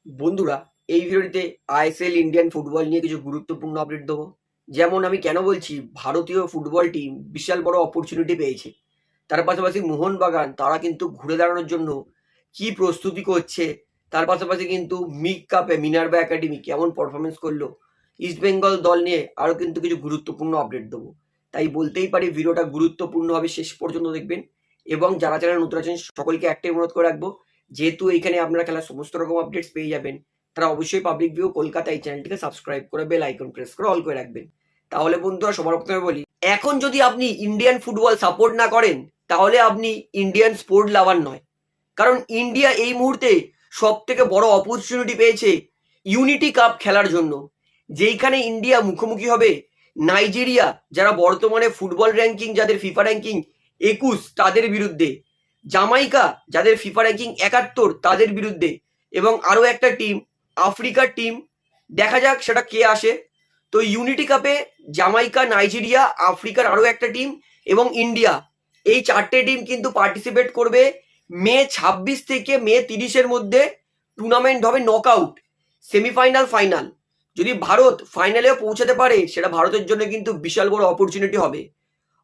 বন্ধুরা, এই ভিডিওটিতে আইএসএল ইন্ডিয়ান ফুটবল নিয়ে কিছু গুরুত্বপূর্ণ আপডেট দেবো। যেমন আমি কেন বলছি ভারতীয় ফুটবল টিম বিশাল বড় অপরচুনিটি পেয়েছে। তার পাশাপাশি মোহনবাগান তারা কিন্তু ঘুরে দাঁড়ানোর জন্য কি প্রস্তুতি করছে। তার পাশাপাশি কিন্তু মিগ কাপে মিনার্ভা একাডেমি কেমন পারফরমেন্স করলো, ইস্টবেঙ্গল দল নিয়ে আরও কিন্তু কিছু গুরুত্বপূর্ণ আপডেট দেবো। তাই বলতেই পারি ভিডিওটা গুরুত্বপূর্ণ হবে, শেষ পর্যন্ত দেখবেন। এবং যারা চ্যানেল নতুন আছেন সকলকে একটাই অনুরোধ করে রাখবো, যেহেতু এইখানে আপনারা খেলার সমস্ত রকম আপডেটস পেয়ে যাবেন, তারা অবশ্যই পাবলিক ভিউ কলকাতা এই চ্যানেলটিকে সাবস্ক্রাইব করে বেল আইকন প্রেস করে অল করে রাখবেন। তাহলে বন্ধুরা, সবার প্রথমে বলি, এখন যদি আপনি ইন্ডিয়ান ফুটবল সাপোর্ট না করেন তাহলে আপনি ইন্ডিয়ান স্পোর্ট লাভার নয়। কারণ ইন্ডিয়া এই মুহূর্তে সব থেকে বড় অপরচুনিটি পেয়েছে ইউনিটি কাপ খেলার জন্য, যেইখানে ইন্ডিয়া মুখোমুখি হবে নাইজেরিয়া, যারা বর্তমানে ফুটবল র্যাঙ্কিং, যাদের ফিফা র্যাঙ্কিং 21 তাদের বিরুদ্ধে, জামাইকা যাদের ফিফা র্যাঙ্কিং 71 তাদের বিরুদ্ধে, এবং আরও একটা টিম আফ্রিকার টিম, দেখা যাক সেটা কে আসে। তো ইউনিটি কাপে জামাইকা, নাইজেরিয়া, আফ্রিকার আরও একটা টিম এবং ইন্ডিয়া, এই চারটে টিম কিন্তু পার্টিসিপেট করবে। মে 26 থেকে মে 30-এর মধ্যে টুর্নামেন্ট হবে নকআউট, সেমিফাইনাল, ফাইনাল। যদি ভারত ফাইনালেও পৌঁছাতে পারে সেটা ভারতের জন্য কিন্তু বিশাল বড় অপরচুনিটি হবে।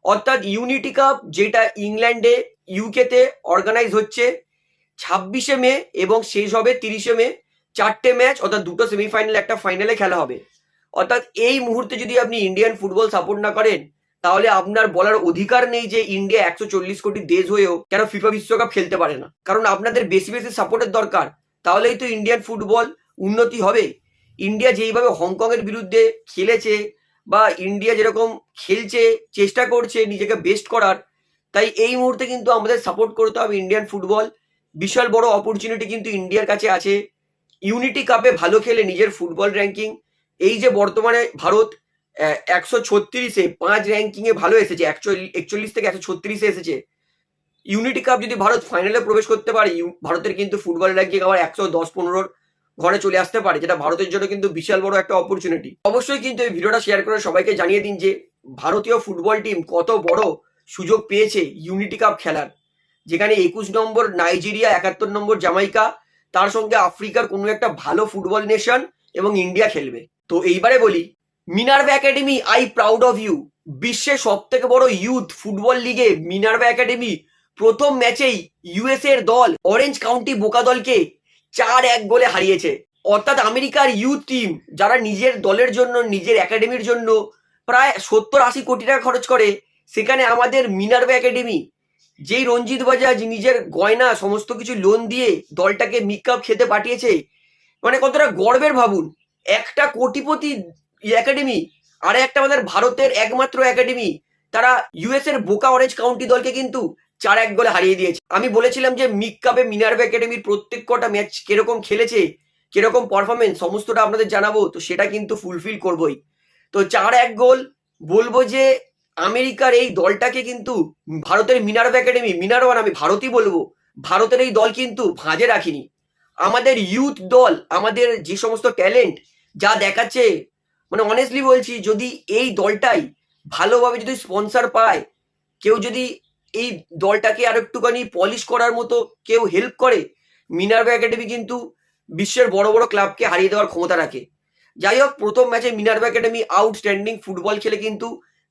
অর্থাৎ ইউনিটি কাপ যেটা ইংল্যান্ডে ইউকেতে অর্গানাইজ হচ্ছে 26শে মে এবং শেষ হবে 30শে মে, চারটে ম্যাচ, অর্থাৎ দুটো সেমিফাইনাল একটা ফাইনালে খেলা হবে। অর্থাৎ এই মুহূর্তে যদি আপনি ইন্ডিয়ান ফুটবল সাপোর্ট না করেন তাহলে আপনার বলার অধিকার নেই যে ইন্ডিয়া 140 কোটি দেশ হয়েও কেন ফিফা বিশ্বকাপ খেলতে পারে না। কারণ আপনাদের বেশি বেশি সাপোর্টের দরকার, তাহলেই তো ইন্ডিয়ান ফুটবল উন্নতি হবে। ইন্ডিয়া যেইভাবে হংকংয়ের বিরুদ্ধে খেলেছে, বা ইন্ডিয়া যেরকম খেলছে, চেষ্টা করছে নিজেকে বেস্ট করার, তাই এই মুহূর্তে কিন্তু আমাদের সাপোর্ট করতে হবে ইন্ডিয়ান ফুটবল। বিশাল বড় অপরচুনিটি কিন্তু ইন্ডিয়ার কাছে আছে ইউনিটি কাপে ভালো খেলে নিজের ফুটবল র্যাঙ্কিং। এই যে বর্তমানে ভারত 136-এ 5 র্যাঙ্কিংয়ে ভালো এসেছে, 41 থেকে 136-এ এসেছে। ইউনিটি কাপ যদি ভারত ফাইনালে প্রবেশ করতে পারে, ভারতের কিন্তু ফুটবল র্যাঙ্কিং আবার 110-15 ঘরে চলে আসতে পারে, যেটা ভারতের জন্য কিন্তু বিশাল বড় একটা অপরচুনিটি। অবশ্যই কিন্তু এই ভিডিওটা শেয়ার করে সবাইকে জানিয়ে দিন যে ভারতীয় ফুটবল টিম কত বড় সুযোগ পেয়েছে ইউনিটি কাপ খেলার, যেখানে 21 নম্বর নাইজেরিয়া, 71 নম্বর জামাইকা, তার সঙ্গে আফ্রিকার কোনো একটা ভালো ফুটবল নেশন এবং ইন্ডিয়া খেলবে। তো এইবারে বলি, Minerva academy, I proud of you. বিশ্বের সব থেকে বড় ইউথ ফুটবল লিগে মিনার্ভা একাডেমি প্রথম ম্যাচেই ইউএসএ এর দল অরেঞ্জ কাউন্টি বোকা দলকে 4-1 গোলে হারিয়েছে। অর্থাৎ আমেরিকার ইউথ টিম যারা নিজের দলের জন্য, নিজের একাডেমির জন্য প্রায় 70-80 কোটি টাকা খরচ করে, সেখানে আমাদের মিনার্ভা একাডেমি, যেই রঞ্জিত বাজাজ নিজের গয়না সমস্ত কিছু লোন দিয়ে দলটাকে মিগ কাপ খেতে পাঠিয়েছে, মানে কতটা গর্বের ভাবুন। একটা কোটিপতি একাডেমি আর একটা আমাদের ভারতের একমাত্র একাডেমি, তারা ইউএস এর বোকা অরেঞ্জ কাউন্টি দলকে কিন্তু 4-1 গোলে হারিয়ে দিয়েছে। আমি বলেছিলাম যে মিগ কাপে মিনার্ভা একাডেমির প্রত্যেক কটা ম্যাচ কিরকম খেলেছে, কিরকম পারফরমেন্স, সমস্তটা আপনাদের জানাবো, তো সেটা কিন্তু ফুলফিল করবোই। তো 4-1 গোল, বলবো যে আমেরিকার এই দলটাকে কিন্তু ভারতের মিনার্ভা একাডেমি, মিনার্ভা আমি ভারতই বলবো, ভারতের এই দল কিন্তু ভাঁজে রাখিনি। আমাদের ইউথ দল, আমাদের যে সমস্ত ট্যালেন্ট যা দেখাচ্ছে, মানে অনেস্টলি বলছি, যদি এই দলটাই ভালোভাবে যদি স্পন্সর পায়, কেউ যদি এই দলটাকে আর একটুখানি পলিশ করার মতো কেউ হেল্প করে, মিনার্ভা একাডেমি কিন্তু বিশ্বের বড় বড় ক্লাবকে হারিয়ে দেওয়ার ক্ষমতা রাখে। যাই হোক, প্রথম ম্যাচে মিনার্ভা একাডেমি আউটস্ট্যান্ডিং ফুটবল খেলে কিন্তু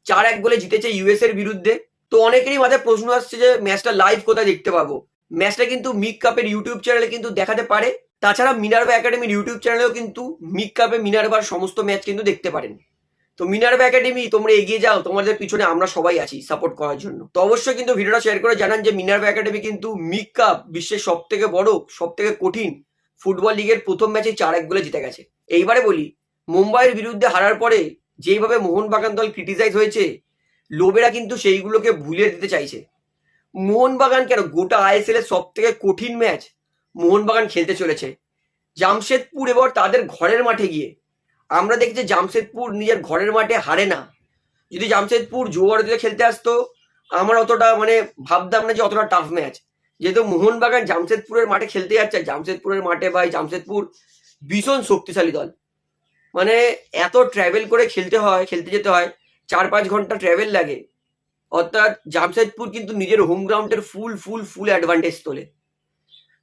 4-1 গোলে জিতেছে ইউএস এর বিরুদ্ধে। তো অনেকেরই মাথায় প্রশ্ন আসছে যে ম্যাচটা লাইভ কোথায় দেখতে পাবো। ম্যাচটা কিন্তু মিগ কাপের ইউটিউব চ্যানেলে কিন্তু দেখাতে পারে। তাছাড়া মিনার্ভা একাডেমির ইউটিউব চ্যানেলেও কিন্তু মিগ কাপে মিনার্ভার সমস্ত ম্যাচ কিন্তু দেখতে পারেন। তো মিনার্ভা একাডেমি, তোমরা এগিয়ে যাও, তোমাদের পিছনে আমরা সবাই আছি সাপোর্ট করার জন্য। তো অবশ্যই কিন্তু ভিডিওটা শেয়ার করে জানান যে মিনার্ভা একাডেমি কিন্তু মিগ কাপ, বিশ্বের সব থেকে বড়, সব থেকে কঠিন ফুটবল লিগের প্রথম ম্যাচে 4-1 গোলে জিতে গেছে। এইবারে বলি, মুম্বাইয়ের বিরুদ্ধে হারার পরে যেইভাবে মোহনবাগান দল ক্রিটিসাইজ হয়েছে, লোবেরা কিন্তু সেইগুলোকে ভুলিয়ে দিতে চাইছে। মোহনবাগান কেন, গোটা আইএসএল এর সব থেকে কঠিন ম্যাচ মোহনবাগান খেলতে চলেছে জামশেদপুর, এবার তাদের ঘরের মাঠে গিয়ে। আমরা দেখছি জামশেদপুর নিজের ঘরের মাঠে হারে না। যদি জামশেদপুর জোয়ারদিতে খেলতে আসতো, আমার অতটা মানে ভাবতাম না যে অতটা টাফ ম্যাচ। যেহেতু মোহনবাগান জামশেদপুরের মাঠে খেলতে যাচ্ছে, জামশেদপুরের মাঠে ভাই, জামশেদপুর ভীষণ শক্তিশালী দল। মানে এত ট্রাভেল করে খেলতে যেতে হয়, 4-5 ঘন্টা ট্রাভেল লাগে। অর্থাৎ জামশেদপুর কিন্তু নিজের হোম গ্রাউন্ডের ফুল অ্যাডভান্টেজ তোলে।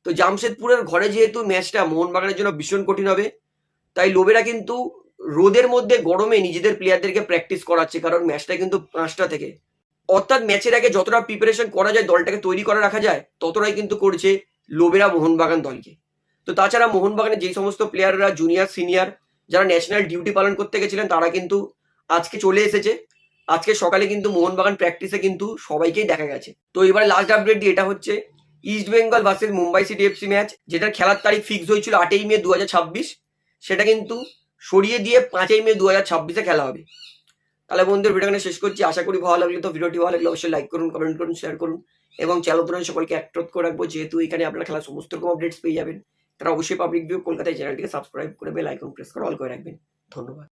তো জামশেদপুরের ঘরে যেহেতু ম্যাচটা মোহনবাগানের জন্য ভীষণ কঠিন হবে, তাই লোবেরা কিন্তু রোদের মধ্যে গরমে নিজেদের প্লেয়ারদেরকে প্র্যাকটিস করাচ্ছে, কারণ ম্যাচটা কিন্তু 5টা থেকে। অর্থাৎ ম্যাচের আগে যতটা প্রিপারেশন করা যায়, দলটাকে তৈরি করে রাখা যায়, ততটাই কিন্তু করছে লোবেরা মোহনবাগান দলকে। তো তাছাড়া মোহনবাগানের যেই সমস্ত প্লেয়াররা জুনিয়র সিনিয়র যারা ন্যাশনাল ডিউটি পালন করতে গেছিলেন, তারা কিন্তু আজকে চলে এসেছে। আজকে সকালে কিন্তু মোহনবাগান প্র্যাকটিসে কিন্তু সবাইকেই দেখা গেছে। তো এবারে লাস্ট আপডেট দিয়ে, এটা হচ্ছে east Bengal versus Mumbai city FC match, যেটার খেলার তারিখ ফিক্স হয়েছিল 8ই মে 2026। সেটা কিন্তু সরিয়ে দিয়ে 5ই মে 2026-এ খেলা হবে। তাহলে বন্ধুদের ভিডিওখানে শেষ করছি। আশা করি ভালো লাগলো। তো ভিডিওটি ভালো লাগলে অবশ্যই লাইক করুন, কমেন্ট করুন, শেয়ার করুন এবং চ্যানেল সকলকে অ্যাক্টিভ করে রাখবো, যেহেতু এখানে আপনারা খেলার সমস্ত রকম আপডেটস পেয়ে যাবেন। তারা অবশ্যই পাবলিক ভিউ কলকাতায় চ্যানেলটিকে সাবস্ক্রাইব করে বেল আইকন প্রেস করে অল করে রাখবেন। ধন্যবাদ।